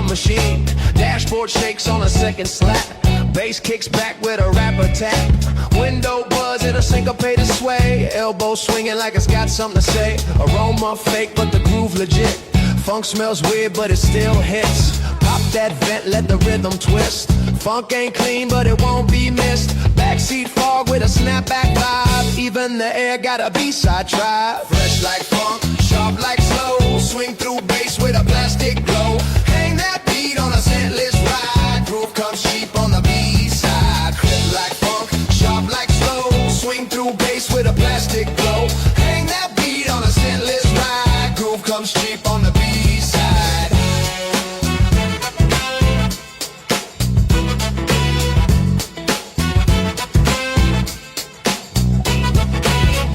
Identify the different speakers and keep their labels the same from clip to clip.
Speaker 1: machine. Dashboard shakes on a second slap. Bass kicks back with a rap attack. Window buzz in a syncopated sway. Elbow swinging like it's got something to say. Aroma fake but the groove legit. Funk smells weird but it still hits. Pop that vent, let the rhythm twist. Funk ain't clean but it won't be missed. Backseat fog with a snapback vibe. Even the air got a B-side tribe. Fresh like funk, sharp like slow. Swing through bass with a plastic glow. Hang that beat on a scentless ride. Groove comes cheap on the B-side. Clip like funk, sharp like slow. Swing through bass with a plastic glow. Hang that beat on a scentless ride. Groove comes cheap on the B-side.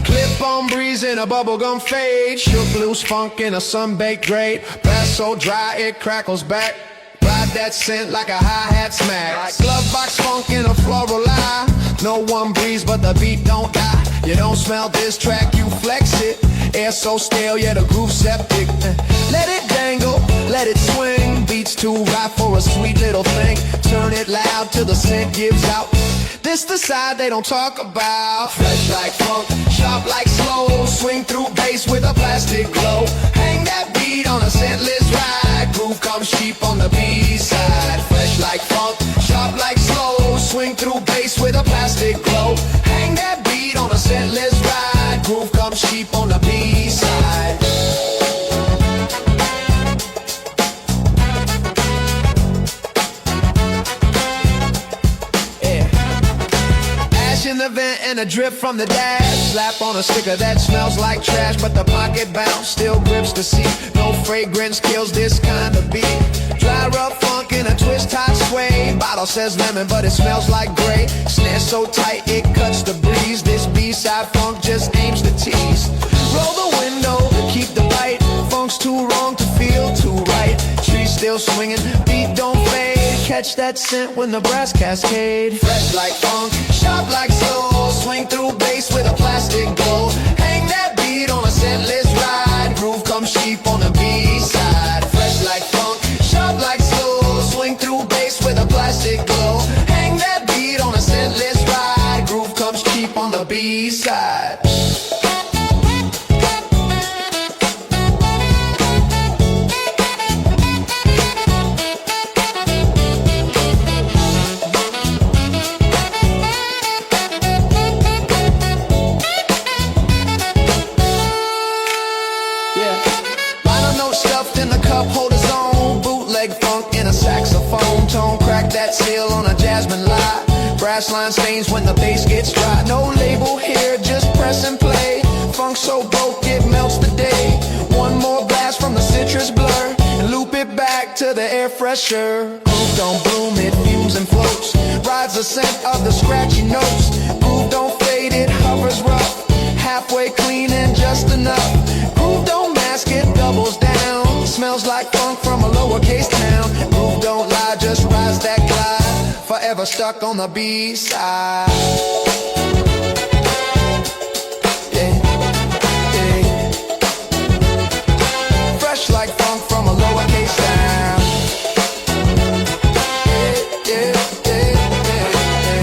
Speaker 1: Clip-on breeze in a bubblegum fade. Shook loose funk in a sun-baked grade. Bass so dry it crackles back. Ride that scent like a hi-hat smack. Glove box funk in a floral lie. No one breeze but the beat don't die. You don't smell this track, you flex it. Air so stale, yeah, the groove septic. Let it dangle, let it swing. Beats too right for a sweet little thing. Turn it loud till the scent gives out. This the side they don't talk about. Fresh like funk, sharp like slow. Swing through bass with a plastic glow. Hang that beat on a scentless ride. Groove comes cheap on the B-side. Fresh like funk, sharp like slow. Swing through bass with a plastic glow. Hang that beat on a scentless ride. Groove comes cheap on the B-side. In the vent and a drip from the dash. Slap on a sticker that smells like trash, but the pocket bounce still grips the seat. No fragrance kills this kind of beat. Dry rub funk in a twist hot sway. Bottle says lemon but it smells like gray. Snare so tight it cuts the breeze. This B-side funk just aims to tease. Roll the window, keep the bite. Funk's too wrong to feel too right. Tree still swinging, beat don't fade. Catch that scent when the brass cascade. Fresh like funk, sharp like slow. Swing through bass with a plastic glow. Hang that beat on a scentless ride. Groove comes cheap on the B-side. Fresh like funk, sharp like slow. Swing through bass with a plastic glow. Hang that beat on a scentless ride. Groove comes cheap on the B-side. Stuffed in the cup holder's on. Bootleg funk in a saxophone tone. Crack that seal on a jasmine lie. Brass line stains when the bass gets dry. No label here, just press and play. Funk so broke it melts the day. One more blast from the citrus blur and loop it back to the air fresher. Groove don't bloom, it fumes and floats. Rides the scent of the scratchy notes. Groove don't fade, it hovers rough. Halfway clean and just enough. Groove don't mask, it doubles down. Smells like funk from a lowercase town. Groove don't lie, just rise that glide. Forever stuck on the B-side. Yeah, yeah. Fresh like funk from a lowercase town. Yeah, yeah, yeah, yeah, yeah.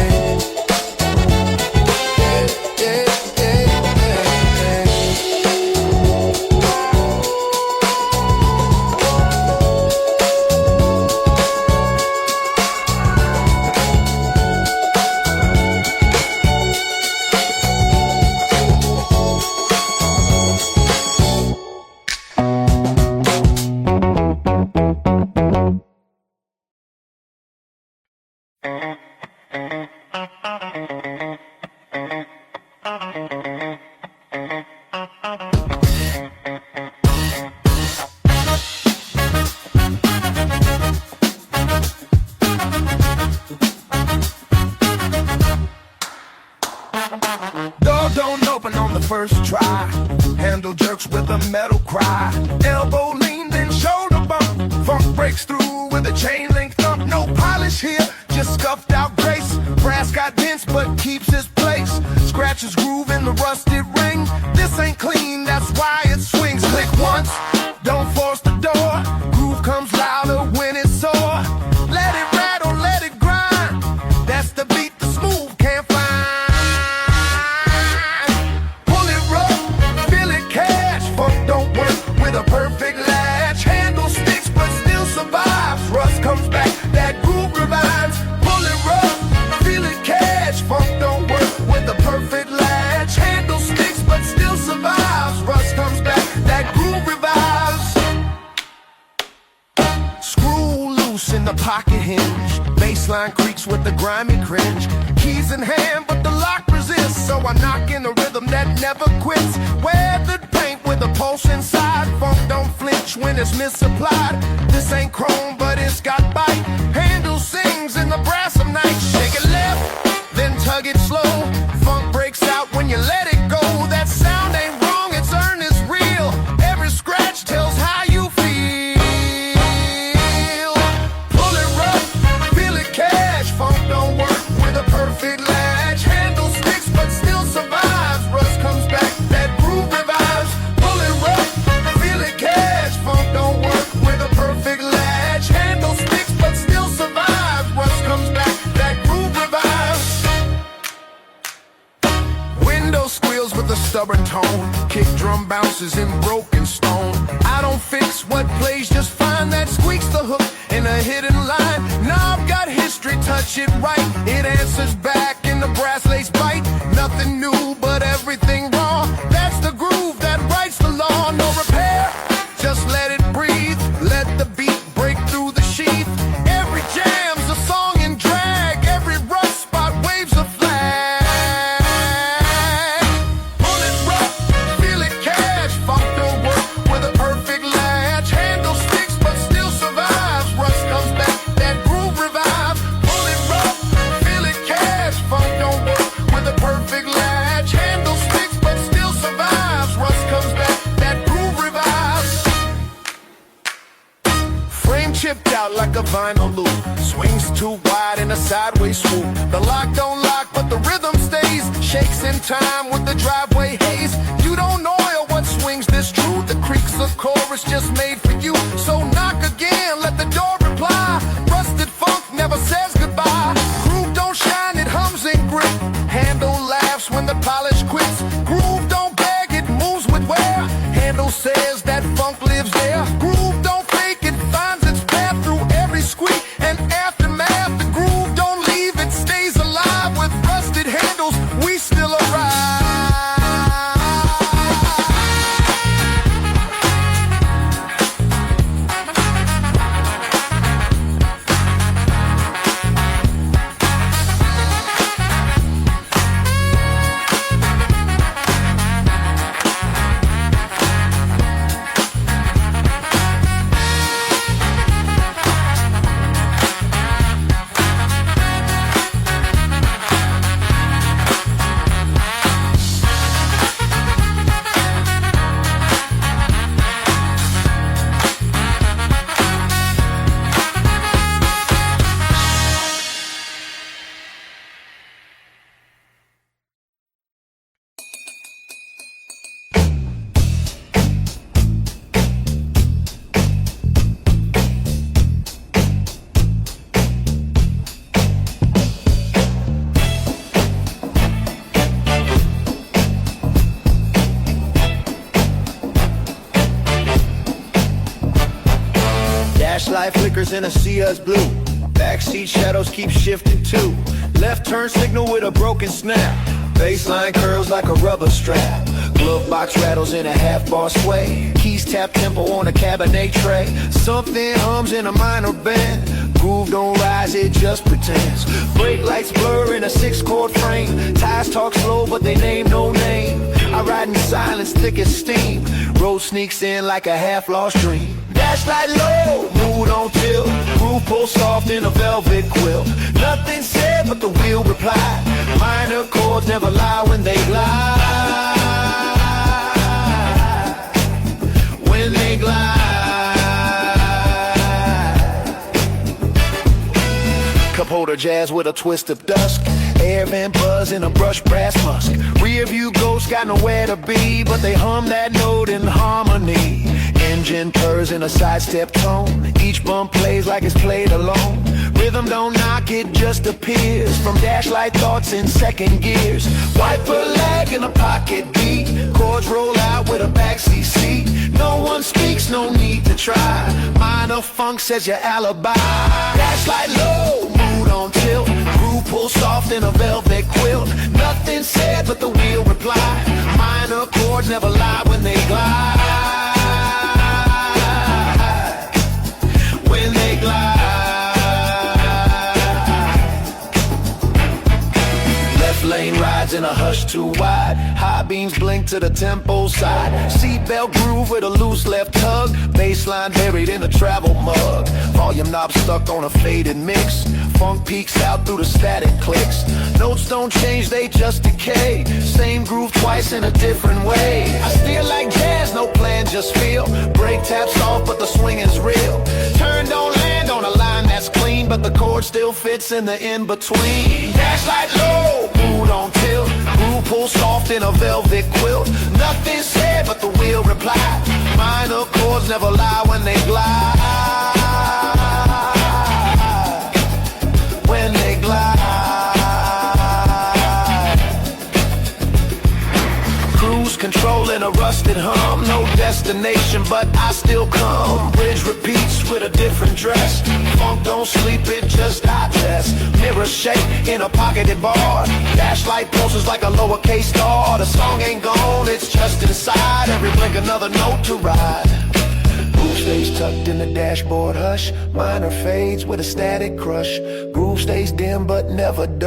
Speaker 1: Yeah, yeah, yeah, Door don't open on the first try. Handle jerks with a metal cry. Elbow lean, then shoulder bump. Funk breaks through with a chain link thump. No polish here, just scuffed out grace. Brass got dents but keeps its place. Scratches groove in the rusted ring. This ain't clean, that's why it swings. Click once, don't force the door. Groove comes louder when it's
Speaker 2: hinge. Baseline creaks with the grimy cringe. Keys in hand, but the lock resists. So I knock in a rhythm that never quits. Weathered paint with a pulse inside. Funk don't flinch when it's misapplied. This ain't chrome, but it's got bite. Handle sings in the brass of night. Shake it left, then tug it slow. Funk breaks out when you let it go. That sound ain't wrong, it's earned, it's real. Every scratch tells how you feel. Pull it rough, feel it cash. Funk don't work with a perfect latch. Handle sticks but still survives. Rust comes back, that groove revives. Pull it rough, feel it cash. Funk don't work with a perfect latch. Handle sticks but still survives. Rust comes back, that groove revives. Window squeals with a stubborn tone. Kick drum bounces in broken stone. I don't fix what plays just fine. That squeaks the hook in a hidden line. Now I've got history, touch it right. It answers back in the brass lace bite. Nothing new, but everything raw. That's the groove that writes the law. No repair, just let it breathe. Let the beat break through the sheath. Every jam's a song in drag. Every rust spot waves a flag. Pull it rough, feel it cash. Funk don't work with a perfect latch. Handle sticks but still survives. Rust comes back, that groove revives. Pull it rough, feel it cash. Funk don't work with a perfect latch. Handle sticks but still survives. Rust comes back, that groove revives. Frame chipped out like a vinyl loop. Swings too wide in a sideways swoop. The lock don't lock, but the rhythm stays. Shakes in time with the driveway haze. You don't oil what swings this true. The creaks of chorus just made for you. So knock again, let the door reply. Rusted funk never says goodbye. Groove don't shine, it hums and grip. Handle laughs when the polish quits. Groove don't beg, it moves with wear. Handle says that funk lives there. Groove don't fake, it finds its path through every squeak and aftermath. The groove don't leave, it stays alive. With rusted handles, we still arrive. Light flickers in a sea as blue. Backseat shadows keep shifting too. Left turn signal with a broken snap. Baseline curls like a rubber strap. Glove box rattles in a half-bar sway. Keys tap tempo on a Cabernet tray. Something hums in a minor bend. Groove don't rise, it just pretends. Brake lights blur in a 6-chord frame. Tires talk slow, but they name no name. I ride in silence, thick as steam. Road sneaks in like a half-lost dream. Dash light low, mood on tilt. Groove pull soft in a velvet quilt. Nothing said but the wheel replied. Minor chords never lie when they glide. When they glide. Cup holder jazz with a twist of dusk. Air vent buzz in a brush brass musk. Rear view ghosts got nowhere to be, but they hum that note in harmony. Engine purrs in a sidestep tone. Each bump plays like it's played alone. Rhythm don't knock, it just appears from dash light thoughts in second gears. Wiper lag in a pocket beat. Chords roll out with a backseat seat. No one speaks, no need to try. Minor funk says your alibi. Dash light low, mood on tilt. Groove pull soft in a velvet quilt. Nothing said but the wheel reply. Minor chords never lie when they glide. When they glide. rides in a hush too wide. High beams blink to the tempo side. Seatbelt groove with a loose left tug. Baseline buried in a travel mug. Volume knob stuck on a faded mix. Funk peaks out through the static clicks. Notes don't change, they just decay. Same groove twice in a different way. I still like jazz, no plan, just feel. Brake taps off, but the swing is real. Turn don't land on a line that's clean, but the chord still fits in the in-between. Dash light low, mood on tilt. Groove pull soft in a velvet quilt. Nothing said, but the wheel replied. Minor chords never lie when they glide. When they glide. Cruise control in a rusted hum. No destination, but I still come. Bridge repeats with a different dress. Funk don't sleep, it just digests. Mirror shake in a pocketed bar. Dash light pulses like a lowercase star. The song ain't gone, it's just inside. Every blink another note to ride. Groove stays tucked in the dashboard hush. Minor fades with a static crush. Groove stays dim but never dull.